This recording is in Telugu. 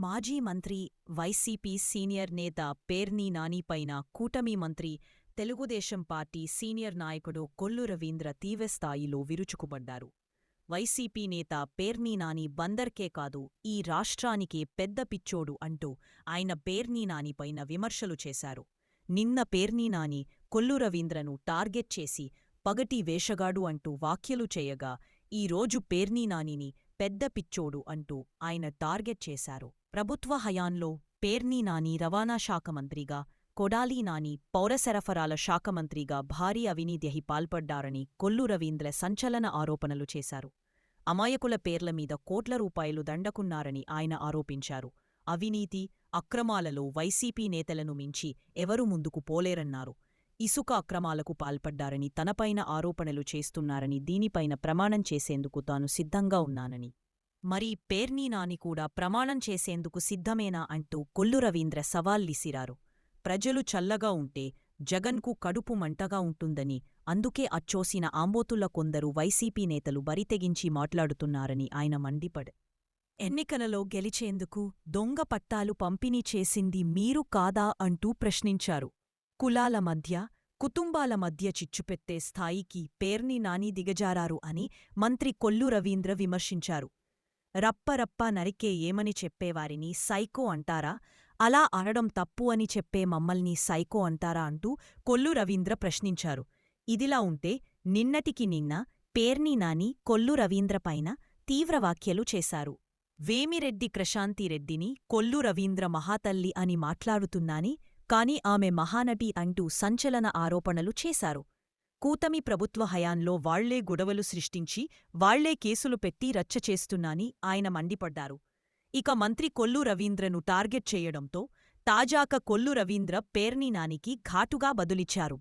మాజీ మంత్రి, వైసీపీ సీనియర్ నేత పేర్ని నానిపైన కూటమి మంత్రి, తెలుగుదేశం పార్టీ సీనియర్ నాయకుడు కొల్లు రవీంద్ర తీవ్రస్థాయిలో విరుచుకుపడ్డారు. వైసీపీ నేత పేర్ని నాని బందర్కే కాదు, ఈ రాష్ట్రానికే పెద్ద పిచ్చోడు అంటూ ఆయన పేర్ని నానిపైన విమర్శలు చేశారు. నిన్న పేర్ని నాని కొల్లు రవీంద్రను టార్గెట్ చేసి పగటి వేషగాడు అంటూ వ్యాఖ్యలు చేయగా, ఈరోజు పేర్ని నానిని పెద్ద పిచ్చోడు అంటూ ఆయన టార్గెట్ చేశారు. ప్రభుత్వ హయాంలో పేర్ని నాని రవాణా శాఖ మంత్రిగా, కొడాలి నాని పౌరసరఫరాల శాఖ మంత్రిగా భారీ అవినీతికి పాల్పడ్డారని కొల్లు రవీంద్ర సంచలన ఆరోపణలు చేశారు. అమాయకుల పేర్ల మీద కోట్ల రూపాయలు దండకున్నారని ఆయన ఆరోపించారు. అవినీతి, అక్రమాలలో వైసీపీ నేతలను మించి ఎవరూ ముందుకు పోలేరన్నారు. ఇసుక అక్రమాలకు పాల్పడ్డారని, తనపైన ఆరోపణలు చేస్తున్నారని, దీనిపైన ప్రమాణం చేసేందుకు తాను సిద్ధంగా ఉన్నానని, మరి పేర్ని నాని కూడా ప్రమాణం చేసేందుకు సిద్ధమేనా అంటూ కొల్లు రవీంద్ర సవాల్లిసిరారు. ప్రజలు చల్లగా ఉంటే జగన్కు కడుపు మంటగా ఉంటుందని, అందుకే అచ్చోసిన ఆంబోతుల కొందరు వైసీపీ నేతలు బరితెగించి మాట్లాడుతున్నారని ఆయన మండిపడ్. ఎన్నికలలో గెలిచేందుకు దొంగ పట్టాలు పంపిణీ చేసింది మీరు కాదా అంటూ ప్రశ్నించారు. కులాల మధ్య, కుటుంబాల మధ్య చిచ్చుపెట్టే స్థాయికి పేర్ని నాని దిగజారారు అని మంత్రి కొల్లు రవీంద్ర విమర్శించారు. రప్పరప్ప నరికే ఏమని చెప్పేవారిని సైకో అంటారా? అలా అనడం తప్పు అని చెప్పే మమ్మల్ని సైకో అంటారా అంటూ కొల్లు రవీంద్ర ప్రశ్నించారు. ఇదిలా ఉంటే నిన్నటికి నిన్న పేర్ని నాని కొల్లు రవీంద్రపైన తీవ్ర వ్యాఖ్యలు చేశారు. వేమిరెడ్డి ప్రశాంతిరెడ్డిని కొల్లు రవీంద్ర మహాతల్లి అని మాట్లాడుతున్నాని, కాని ఆమె మహానటి అంటూ సంచలన ఆరోపణలు చేశారు. కూటమి ప్రభుత్వ హయాంలో వాళ్లే గొడవలు సృష్టించి, వాళ్లే కేసులు పెట్టి రచ్చ చేస్తున్నాని ఆయన మండిపడ్డారు. ఇక మంత్రి కొల్లు రవీంద్రను టార్గెట్ చేయడంతో తాజాగా కొల్లు రవీంద్ర పేర్ని నానికి ఘాటుగా బదులిచ్చారు.